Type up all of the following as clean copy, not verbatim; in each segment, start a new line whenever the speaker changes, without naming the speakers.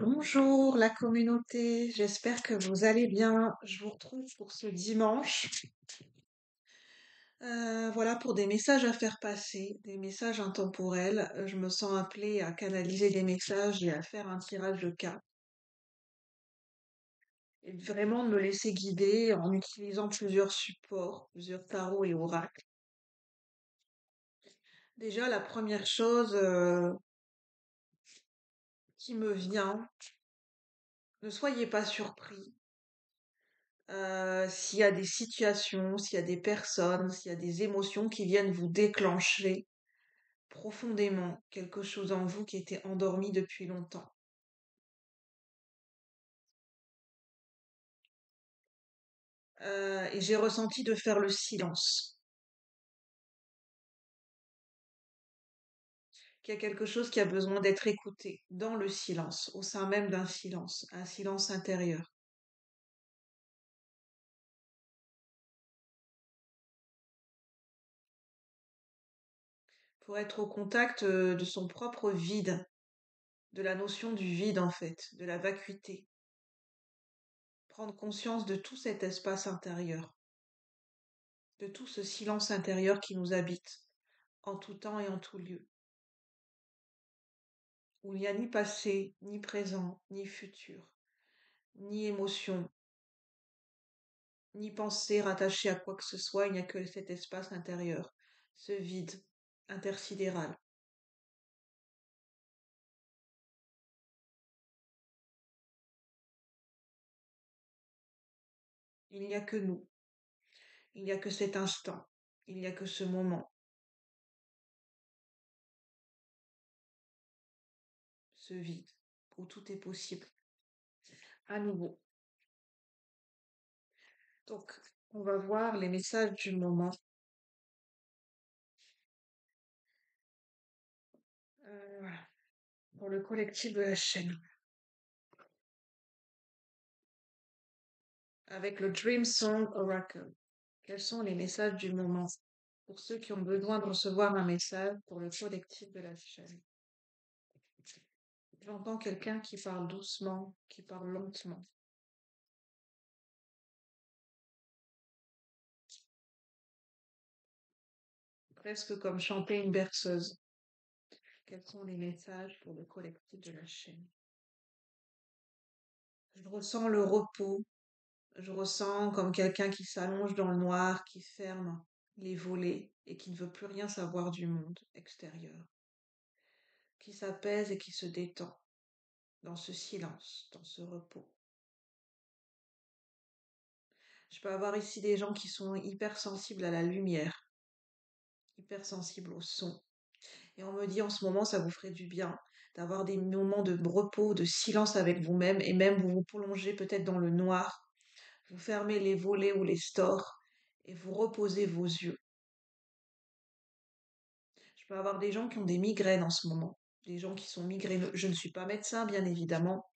Bonjour la communauté, j'espère que vous allez bien. Je vous retrouve pour ce dimanche. Voilà, pour des messages à faire passer, des messages intemporels. Je me sens appelée à canaliser des messages et à faire un tirage de cartes. Et vraiment de me laisser guider en utilisant plusieurs supports, plusieurs tarots et oracles. Déjà, la première chose qui me vient, ne soyez pas surpris. S'il y a des situations, s'il y a des personnes, s'il y a des émotions qui viennent vous déclencher profondément quelque chose en vous qui était endormi depuis longtemps. Et j'ai ressenti de faire le silence. Qu'il y a quelque chose qui a besoin d'être écouté dans le silence, au sein même d'un silence, un silence intérieur. Pour être au contact de son propre vide, de la notion du vide en fait, de la vacuité. Prendre conscience de tout cet espace intérieur, de tout ce silence intérieur qui nous habite, en tout temps et en tout lieu, où il n'y a ni passé, ni présent, ni futur, ni émotion, ni pensée rattachée à quoi que ce soit, il n'y a que cet espace intérieur, ce vide intersidéral. Il n'y a que nous, il n'y a que cet instant, il n'y a que ce moment, ce vide, où tout est possible, à nouveau. Donc, on va voir les messages du moment. Voilà, pour le collectif de la chaîne. Avec le Dream Song Oracle. Quels sont les messages du moment pour ceux qui ont besoin de recevoir un message pour le collectif de la chaîne? J'entends quelqu'un qui parle doucement, qui parle lentement. Presque comme chanter une berceuse. Quels sont les messages pour le collectif de la chaîne? Je ressens le repos. Je ressens comme quelqu'un qui s'allonge dans le noir, qui ferme les volets et qui ne veut plus rien savoir du monde extérieur. Qui s'apaise et qui se détend dans ce silence, dans ce repos. Je peux avoir ici des gens qui sont hypersensibles à la lumière, hypersensibles au son. Et on me dit en ce moment, ça vous ferait du bien d'avoir des moments de repos, de silence avec vous-même, et même vous vous plongez peut-être dans le noir, vous fermez les volets ou les stores, et vous reposez vos yeux. Je peux avoir des gens qui ont des migraines en ce moment, des gens qui sont migraineux. Je ne suis pas médecin, bien évidemment.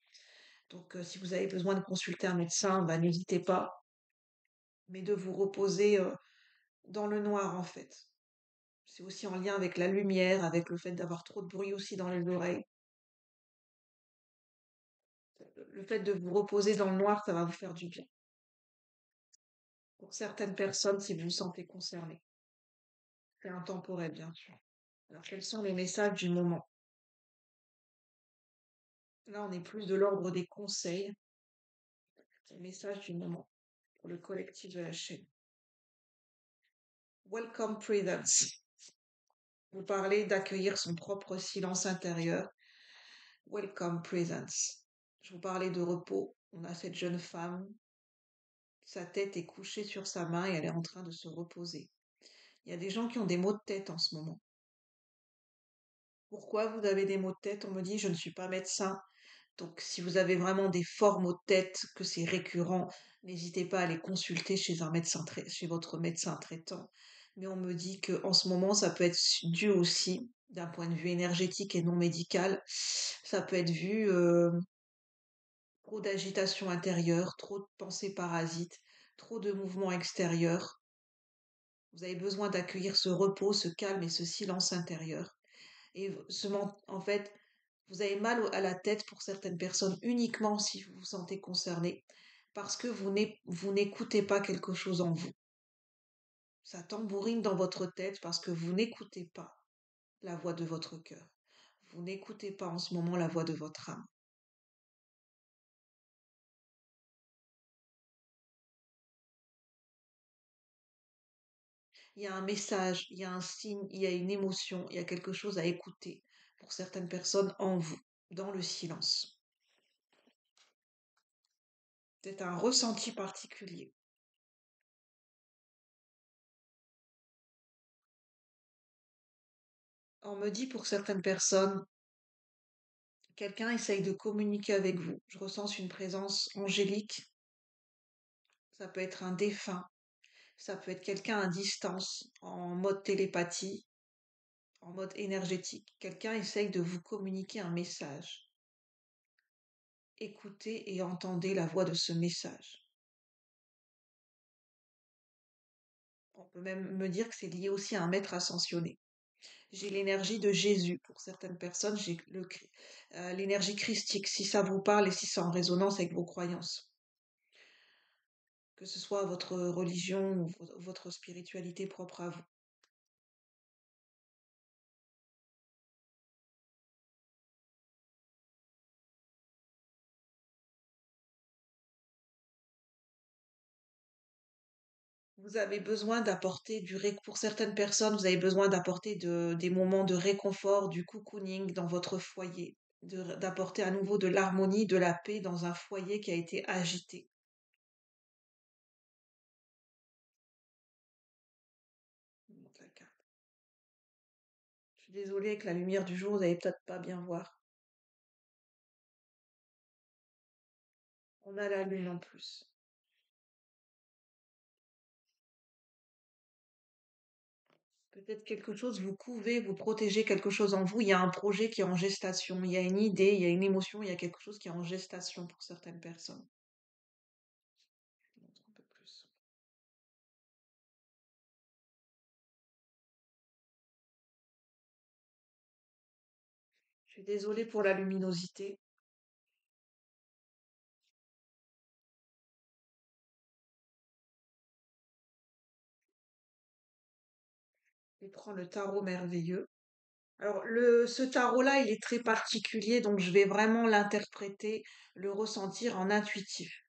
Donc, si vous avez besoin de consulter un médecin, bah, n'hésitez pas. Mais de vous reposer dans le noir, en fait. C'est aussi en lien avec la lumière, avec le fait d'avoir trop de bruit aussi dans les oreilles. Le fait de vous reposer dans le noir, ça va vous faire du bien. Pour certaines personnes, si vous vous sentez concerné. C'est intemporel, bien sûr. Alors, quels sont les messages du moment? Là, on est plus de l'ordre des conseils, les messages du moment pour le collectif de la chaîne. Welcome Presence. Vous parlez d'accueillir son propre silence intérieur. Welcome Presence. Je vous parlais de repos. On a cette jeune femme, sa tête est couchée sur sa main et elle est en train de se reposer. Il y a des gens qui ont des maux de tête en ce moment. Pourquoi vous avez des maux de tête? On me dit, je ne suis pas médecin. Donc, si vous avez vraiment des forts maux de tête, que c'est récurrent, n'hésitez pas à les consulter chez un médecin, chez votre médecin traitant. Mais on me dit que en ce moment, ça peut être dû aussi, d'un point de vue énergétique et non médical, ça peut être vu trop d'agitation intérieure, trop de pensées parasites, trop de mouvements extérieurs. Vous avez besoin d'accueillir ce repos, ce calme et ce silence intérieur. Et en fait, Vous avez mal à la tête pour certaines personnes uniquement si vous vous sentez concerné, parce que vous n'écoutez pas quelque chose en vous. Ça tambourine dans votre tête parce que vous n'écoutez pas la voix de votre cœur. Vous n'écoutez pas en ce moment la voix de votre âme. Il y a un message, il y a un signe, il y a une émotion, il y a quelque chose à écouter pour certaines personnes en vous, dans le silence. C'est un ressenti particulier. On me dit pour certaines personnes, quelqu'un essaye de communiquer avec vous. Je ressens une présence angélique. Ça peut être un défunt. Ça peut être quelqu'un à distance, en mode télépathie, en mode énergétique. Quelqu'un essaye de vous communiquer un message. Écoutez et entendez la voix de ce message. On peut même me dire que c'est lié aussi à un maître ascensionné. J'ai l'énergie de Jésus. Pour certaines personnes, j'ai l'énergie christique, si ça vous parle et si c'est en résonance avec vos croyances. Que ce soit votre religion ou votre spiritualité propre à vous. Vous avez besoin d'apporter pour certaines personnes, vous avez besoin d'apporter des moments de réconfort, du cocooning dans votre foyer, d'apporter à nouveau de l'harmonie, de la paix dans un foyer qui a été agité. Je vous montre la carte. Je suis désolée, avec la lumière du jour, vous n'allez peut-être pas bien voir. On a la lune en plus. Peut-être quelque chose, vous couvez, vous protégez quelque chose en vous. Il y a un projet qui est en gestation, il y a une idée, il y a une émotion, il y a quelque chose qui est en gestation pour certaines personnes. Je vous montre un peu plus. Je suis désolée pour la luminosité. Je prends le tarot merveilleux. Alors, ce tarot-là, il est très particulier, donc je vais vraiment l'interpréter, le ressentir en intuitif.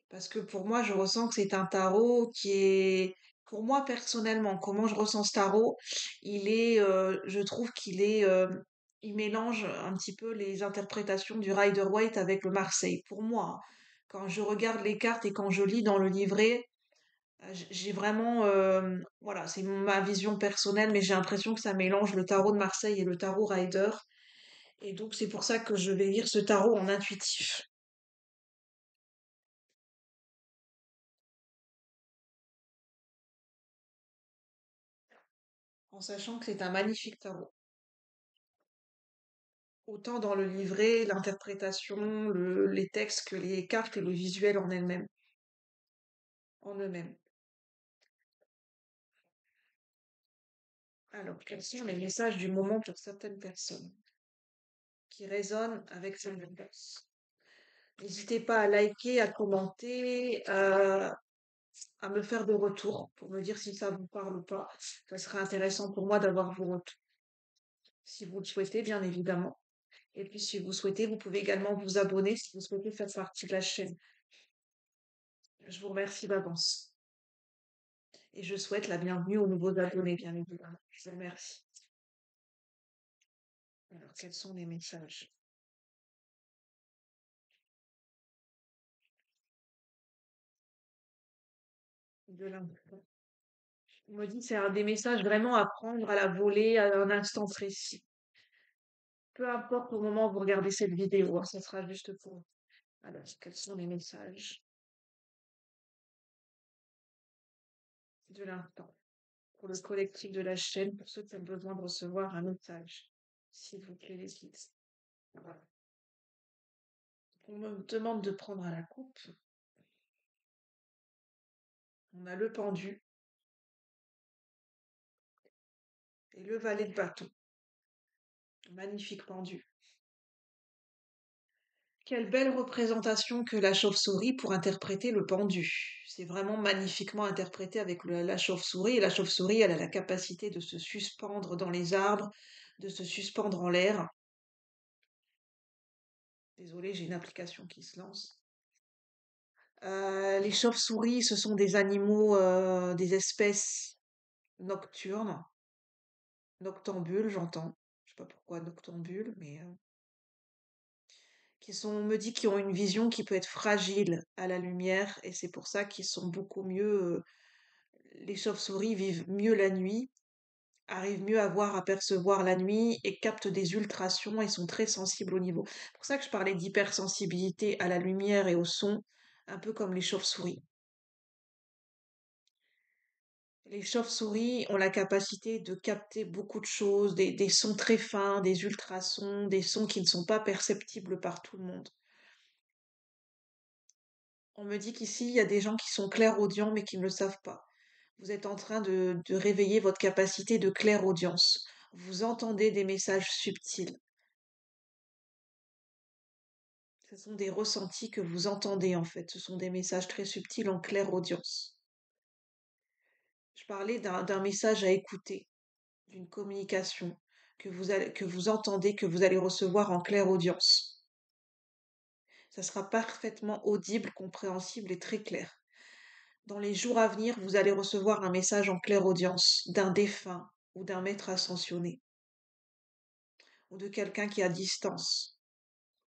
Parce que pour moi, je ressens que c'est un tarot qui est, pour moi personnellement, comment je ressens ce tarot, je trouve il mélange un petit peu les interprétations du Rider-Waite avec le Marseille. Pour moi, hein. Quand je regarde les cartes et quand je lis dans le livret, j'ai vraiment, voilà, c'est ma vision personnelle, mais j'ai l'impression que ça mélange le tarot de Marseille et le tarot Rider. Et donc, c'est pour ça que je vais lire ce tarot en intuitif, en sachant que c'est un magnifique tarot. Autant dans le livret, l'interprétation, les textes que les cartes et le visuel en elles-mêmes, en eux-mêmes. Alors, quels sont les messages du moment pour certaines personnes qui résonnent avec cette réponse? N'hésitez pas à liker, à commenter, à me faire des retours pour me dire si ça vous parle ou pas. Ça serait intéressant pour moi d'avoir vos retours, si vous le souhaitez, bien évidemment. Et puis, si vous souhaitez, vous pouvez également vous abonner si vous souhaitez faire partie de la chaîne. Je vous remercie d'avance. Et je souhaite la bienvenue aux nouveaux abonnés, bien évidemment. Je vous remercie. Alors, quels sont les messages de l'info? On me dit que c'est un des messages vraiment à prendre à la volée, à un instant précis. Peu importe au moment où vous regardez cette vidéo, hein, ça sera juste pour vous. Alors, quels sont les messages de l'instant pour le collectif de la chaîne, pour ceux qui ont besoin de recevoir un message? S'il vous plaît, les guides. Voilà. On me demande de prendre à la coupe. On a le pendu et le valet de bâton. Magnifique pendu. Quelle belle représentation que la chauve-souris pour interpréter le pendu. C'est vraiment magnifiquement interprété avec la chauve-souris. Et la chauve-souris, elle a la capacité de se suspendre dans les arbres, de se suspendre en l'air. Désolée, j'ai une application qui se lance. Les chauves-souris, ce sont des animaux, des espèces nocturnes, noctambules, j'entends. Je sais pas pourquoi noctambules, mais qui sont, on me dit, qui ont une vision qui peut être fragile à la lumière, et c'est pour ça qu'ils sont beaucoup mieux. Les chauves-souris vivent mieux la nuit, arrivent mieux à voir, à percevoir la nuit et captent des ultrasons et sont très sensibles au niveau. C'est pour ça que je parlais d'hypersensibilité à la lumière et au son, un peu comme les chauves-souris. Les chauves-souris ont la capacité de capter beaucoup de choses, des sons très fins, des ultrasons, des sons qui ne sont pas perceptibles par tout le monde. On me dit qu'ici, il y a des gens qui sont clairaudients mais qui ne le savent pas. Vous êtes en train de réveiller votre capacité de clairaudience. Vous entendez des messages subtils. Ce sont des ressentis que vous entendez en fait. Ce sont des messages très subtils en clairaudience. Je parlais d'un message à écouter, d'une communication que vous entendez, que vous allez recevoir en clairaudience. Ça sera parfaitement audible, compréhensible et très clair. Dans les jours à venir, vous allez recevoir un message en clairaudience d'un défunt ou d'un maître ascensionné ou de quelqu'un qui est à distance,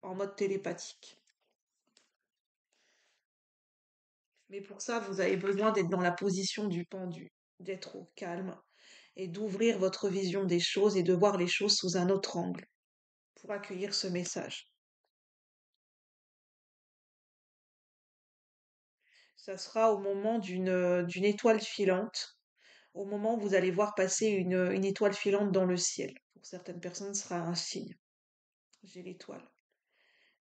en mode télépathique. Mais pour ça, vous avez besoin d'être dans la position du pendu, d'être au calme et d'ouvrir votre vision des choses et de voir les choses sous un autre angle pour accueillir ce message. Ça sera au moment d'une étoile filante, au moment où vous allez voir passer une étoile filante dans le ciel. Pour certaines personnes, ce sera un signe. J'ai l'étoile.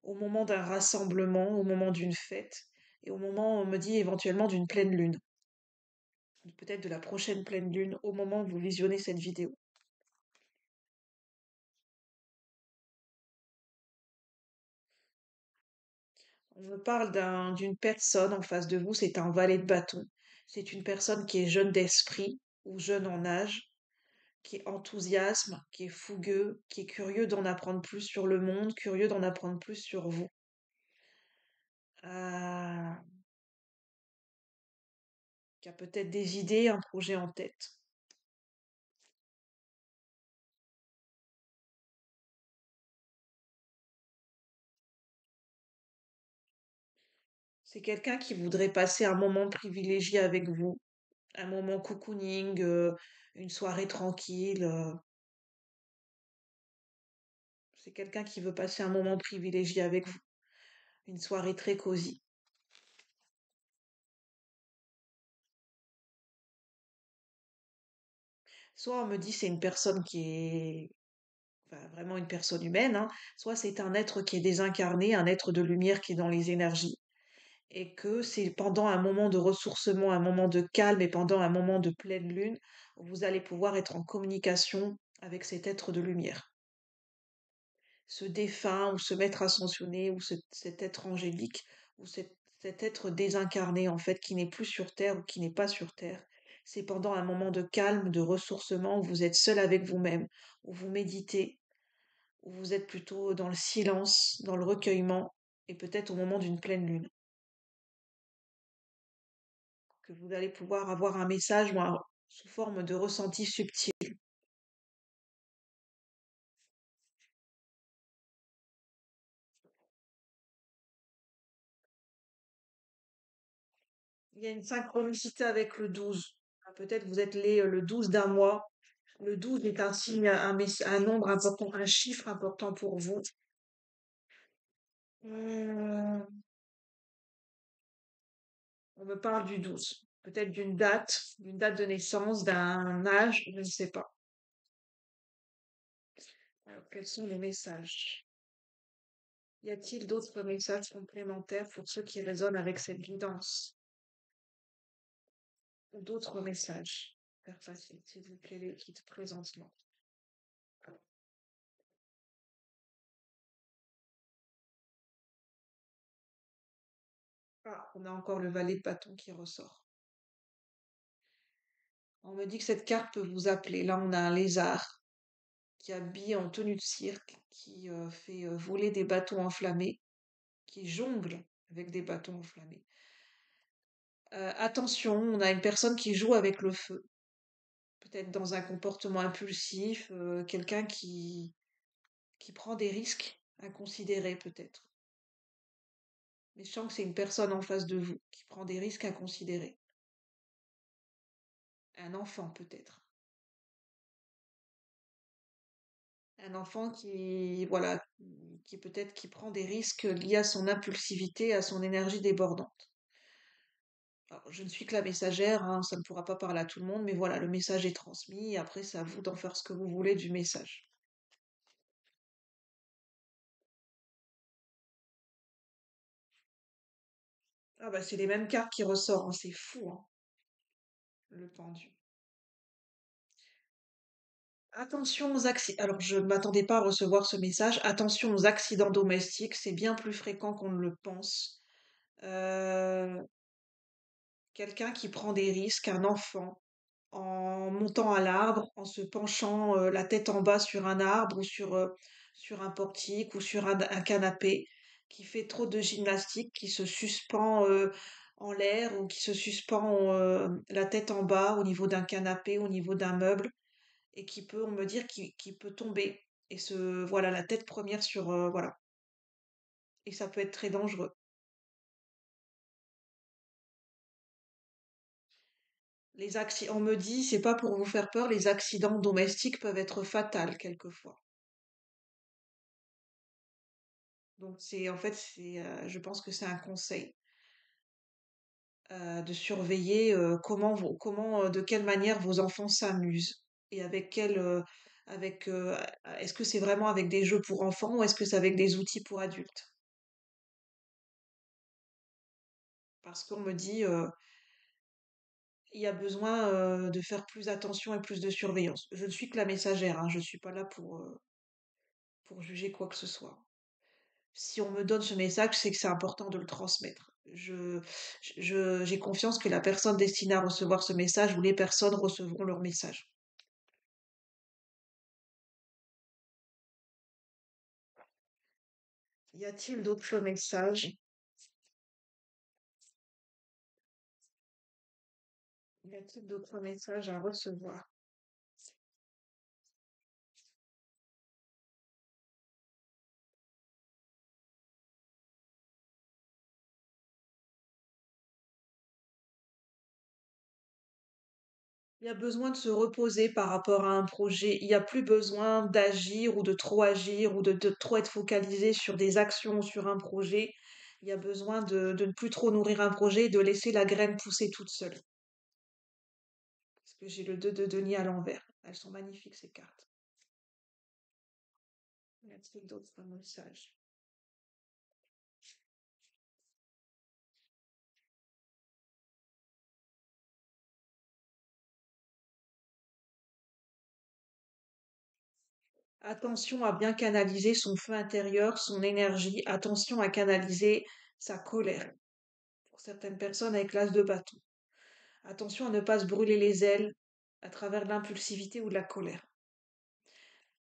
Au moment d'un rassemblement, au moment d'une fête, et au moment, on me dit éventuellement d'une pleine lune, peut-être de la prochaine pleine lune, au moment où vous visionnez cette vidéo. On me parle d'une personne en face de vous, c'est un valet de bâton. C'est une personne qui est jeune d'esprit ou jeune en âge, qui est enthousiasme, qui est fougueux, qui est curieux d'en apprendre plus sur le monde, curieux d'en apprendre plus sur vous. Euh, qui a peut-être des idées, un projet en tête. C'est quelqu'un qui voudrait passer un moment privilégié avec vous, un moment cocooning, une soirée tranquille. C'est quelqu'un qui veut passer un moment privilégié avec vous, une soirée très cosy. Soit on me dit c'est une personne qui est enfin, vraiment une personne humaine, hein, soit c'est un être qui est désincarné, un être de lumière qui est dans les énergies. Et que c'est pendant un moment de ressourcement, un moment de calme et pendant un moment de pleine lune, vous allez pouvoir être en communication avec cet être de lumière. Ce défunt ou ce maître ascensionné ou cet être angélique ou cet être désincarné en fait qui n'est plus sur Terre ou qui n'est pas sur Terre. C'est pendant un moment de calme, de ressourcement où vous êtes seul avec vous-même, où vous méditez, où vous êtes plutôt dans le silence, dans le recueillement et peut-être au moment d'une pleine lune, que vous allez pouvoir avoir un message ou sous forme de ressenti subtil. Il y a une synchronicité avec le 12. Peut-être vous êtes le 12 d'un mois. Le 12 est un signe, un nombre important, un chiffre important pour vous. Euh, on me parle du 12. Peut-être d'une date de naissance, d'un âge, je ne sais pas. Alors, quels sont les messages? Y a-t-il d'autres messages complémentaires pour ceux qui résonnent avec cette guidance? Ou d'autres messages? Faire facile, s'il vous plaît, les guides présentement. Ah, on a encore le valet de bâton qui ressort. On me dit que cette carte peut vous appeler. Là, on a un lézard qui est habillé en tenue de cirque, qui fait voler des bâtons enflammés, qui jongle avec des bâtons enflammés. Attention, on a une personne qui joue avec le feu, peut-être dans un comportement impulsif, quelqu'un qui prend des risques inconsidérés peut-être. Mais je sens que c'est une personne en face de vous qui prend des risques inconsidérés. Un enfant peut-être. Un enfant qui, voilà, qui peut-être qui prend des risques liés à son impulsivité, à son énergie débordante. Alors, je ne suis que la messagère, hein, ça ne pourra pas parler à tout le monde, mais voilà, le message est transmis, et après c'est à vous d'en faire ce que vous voulez du message. Ah bah c'est les mêmes cartes qui ressortent, hein, c'est fou, hein, le pendu. Attention aux accidents. Alors je ne m'attendais pas à recevoir ce message. Attention aux accidents domestiques, c'est bien plus fréquent qu'on ne le pense. Euh, Quelqu'un qui prend des risques, un enfant, en montant à l'arbre, en se penchant la tête en bas sur un arbre ou sur un portique ou sur un canapé, qui fait trop de gymnastique, qui se suspend en l'air ou qui se suspend la tête en bas au niveau d'un canapé, au niveau d'un meuble, et qui peut, on me dire, qui peut tomber et voilà, la tête première sur, voilà. Et ça peut être très dangereux. On me dit, c'est pas pour vous faire peur, les accidents domestiques peuvent être fatals quelquefois. Donc en fait, je pense que c'est un conseil de surveiller de quelle manière vos enfants s'amusent et est-ce que c'est vraiment avec des jeux pour enfants ou est-ce que c'est avec des outils pour adultes? Parce qu'on me dit, il y a besoin de faire plus attention et plus de surveillance. Je ne suis que la messagère, hein, je ne suis pas là pour juger quoi que ce soit. Si on me donne ce message, c'est que c'est important de le transmettre. J'ai confiance que la personne destinée à recevoir ce message ou les personnes recevront leur message. Y a-t-il d'autres messages? Y a-t-il d'autres messages à recevoir? Il y a besoin de se reposer par rapport à un projet. Il n'y a plus besoin d'agir ou de trop agir ou de trop être focalisé sur des actions, sur un projet. Il y a besoin de ne plus trop nourrir un projet et de laisser la graine pousser toute seule. Parce que j'ai le 2 de denier à l'envers. Elles sont magnifiques, ces cartes. Y a-t-il d'autres messages? Attention à bien canaliser son feu intérieur, son énergie. Attention à canaliser sa colère. Pour certaines personnes avec l'as de bâton. Attention à ne pas se brûler les ailes à travers de l'impulsivité ou de la colère.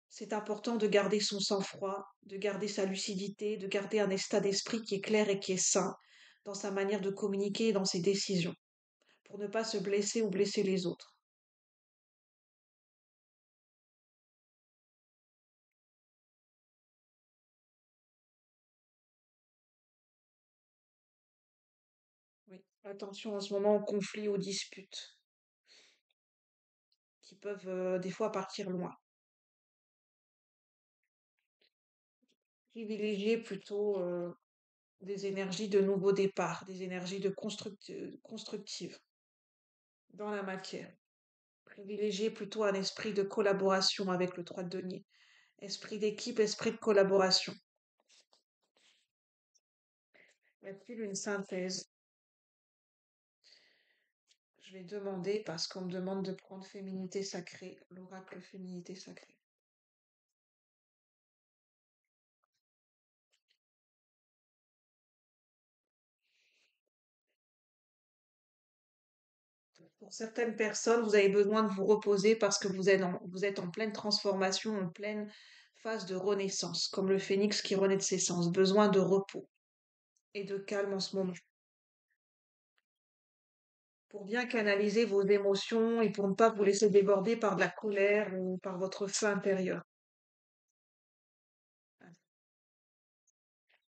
C'est important de garder son sang-froid, de garder sa lucidité, de garder un état d'esprit qui est clair et qui est sain dans sa manière de communiquer et dans ses décisions, pour ne pas se blesser ou blesser les autres. Oui. Attention en ce moment aux conflits, aux disputes, qui peuvent des fois partir loin. Privilégier plutôt des énergies de nouveau départ, des énergies constructives dans la matière. Privilégier plutôt un esprit de collaboration avec le 3 de denier. Esprit d'équipe, esprit de collaboration. Y a-t-il une synthèse? Je vais demander parce qu'on me demande de prendre féminité sacrée, l'oracle féminité sacrée. Pour certaines personnes, vous avez besoin de vous reposer parce que vous êtes en pleine transformation, en pleine phase de renaissance, comme le phénix qui renaît de ses cendres. Besoin de repos et de calme en ce moment, pour bien canaliser vos émotions et pour ne pas vous laisser déborder par de la colère ou par votre feu intérieur.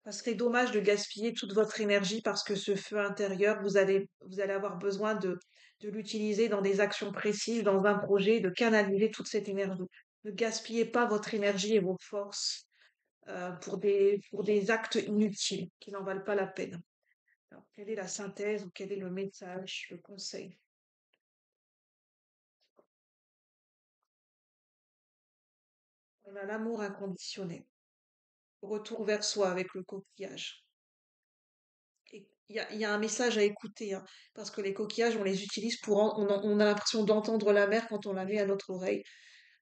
Ça serait dommage de gaspiller toute votre énergie parce que ce feu intérieur, vous allez avoir besoin de l'utiliser dans des actions précises, dans un projet, de canaliser toute cette énergie. Ne gaspillez pas votre énergie et vos forces pour des actes inutiles qui n'en valent pas la peine. Alors, quelle est la synthèse ou quel est le message, le conseil? On a l'amour inconditionnel. Retour vers soi avec le coquillage. Et il y a un message à écouter, hein, parce que les coquillages, on les utilise on a l'impression d'entendre la mer quand on la met à notre oreille.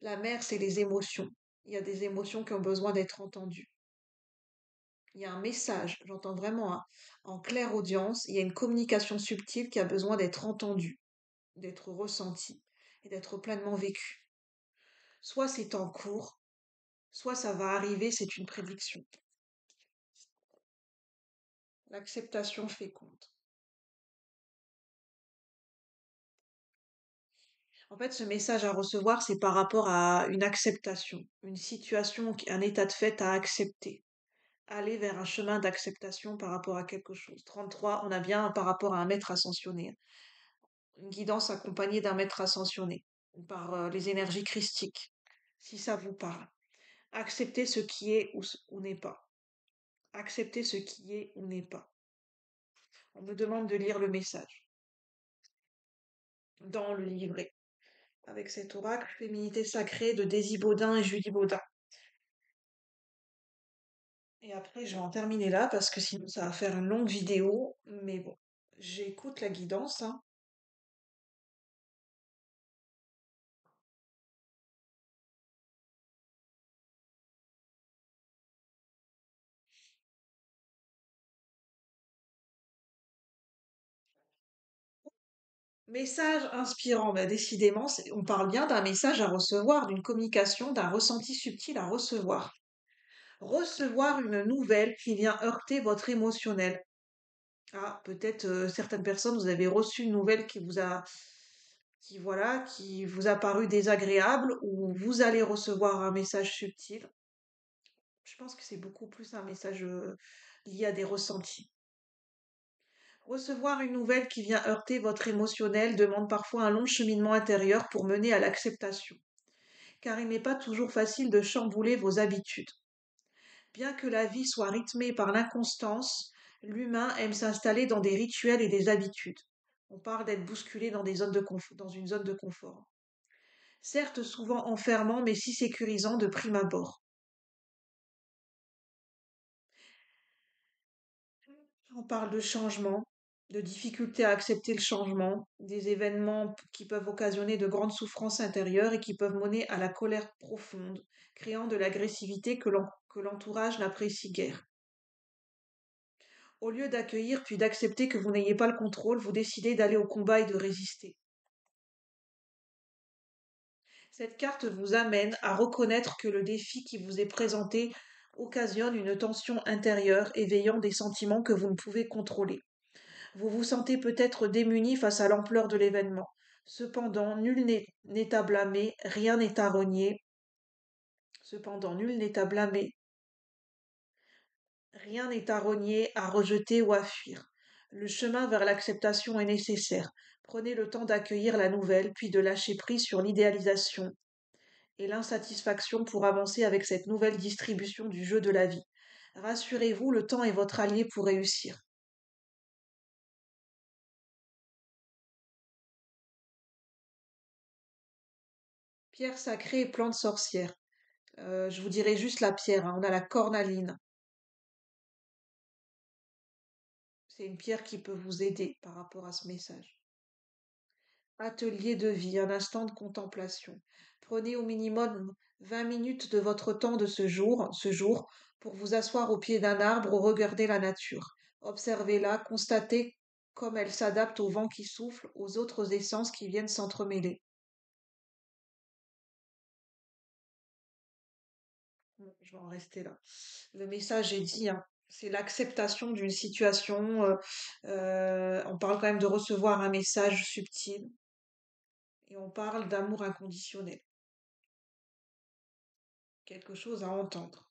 La mer, c'est les émotions. Il y a des émotions qui ont besoin d'être entendues. Il y a un message, j'entends vraiment, hein, en claire audience, il y a une communication subtile qui a besoin d'être entendue, d'être ressentie et d'être pleinement vécue. Soit c'est en cours, soit ça va arriver, c'est une prédiction. L'acceptation féconde. En fait, ce message à recevoir, c'est par rapport à une acceptation, une situation, un état de fait à accepter. Aller vers un chemin d'acceptation par rapport à quelque chose. 33, on a bien par rapport à un maître ascensionné. Une guidance accompagnée d'un maître ascensionné, par les énergies christiques, si ça vous parle. Accepter ce qui est ou n'est pas. Accepter ce qui est ou n'est pas. On me demande de lire le message dans le livret, avec cet oracle Féminité sacrée de Daisy Baudin et Julie Baudin. Et après, je vais en terminer là parce que sinon ça va faire une longue vidéo. Mais bon, j'écoute la guidance, hein. Message inspirant, bah décidément, on parle bien d'un message à recevoir, d'une communication, d'un ressenti subtil à recevoir. Recevoir une nouvelle qui vient heurter votre émotionnel. Ah, peut-être certaines personnes, vous avez reçu une nouvelle qui vous a paru désagréable ou vous allez recevoir un message subtil. Je pense que c'est beaucoup plus un message lié à des ressentis. Recevoir une nouvelle qui vient heurter votre émotionnel demande parfois un long cheminement intérieur pour mener à l'acceptation, car il n'est pas toujours facile de chambouler vos habitudes. Bien que la vie soit rythmée par l'inconstance, l'humain aime s'installer dans des rituels et des habitudes. On parle d'être bousculé dans dans une zone de confort. Certes souvent enfermant, mais si sécurisant de prime abord. On parle de changement, de difficulté à accepter le changement, des événements qui peuvent occasionner de grandes souffrances intérieures et qui peuvent mener à la colère profonde, créant de l'agressivité que l'entourage n'apprécie guère. Au lieu d'accueillir puis d'accepter que vous n'ayez pas le contrôle, vous décidez d'aller au combat et de résister. Cette carte vous amène à reconnaître que le défi qui vous est présenté occasionne une tension intérieure éveillant des sentiments que vous ne pouvez contrôler. Vous vous sentez peut-être démuni face à l'ampleur de l'événement. Cependant, n'est à blâmer, rien n'est à renier. Cependant, nul n'est à blâmer, rien n'est à renier, à rejeter ou à fuir. Le chemin vers l'acceptation est nécessaire. Prenez le temps d'accueillir la nouvelle, puis de lâcher prise sur l'idéalisation et l'insatisfaction pour avancer avec cette nouvelle distribution du jeu de la vie. Rassurez-vous, le temps est votre allié pour réussir. Pierre sacrée et plante sorcière. Je vous dirai juste la pierre, hein. On a la cornaline. C'est une pierre qui peut vous aider par rapport à ce message. Atelier de vie, un instant de contemplation. Prenez au minimum 20 minutes de votre temps de ce jour, pour vous asseoir au pied d'un arbre ou regarder la nature. Observez-la, constatez comme elle s'adapte au vent qui souffle, aux autres essences qui viennent s'entremêler. Bon, je vais en rester là. Le message est dit, hein. C'est l'acceptation d'une situation. On parle quand même de recevoir un message subtil et on parle d'amour inconditionnel. Quelque chose à entendre.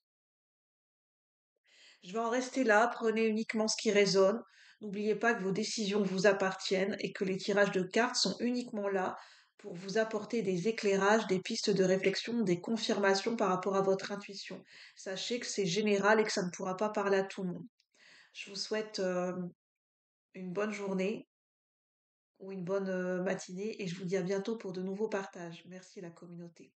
Je vais en rester là, prenez uniquement ce qui résonne. N'oubliez pas que vos décisions vous appartiennent et que les tirages de cartes sont uniquement là pour vous apporter des éclairages, des pistes de réflexion, des confirmations par rapport à votre intuition. Sachez que c'est général et que ça ne pourra pas parler à tout le monde. Je vous souhaite une bonne journée ou une bonne matinée et je vous dis à bientôt pour de nouveaux partages. Merci la communauté.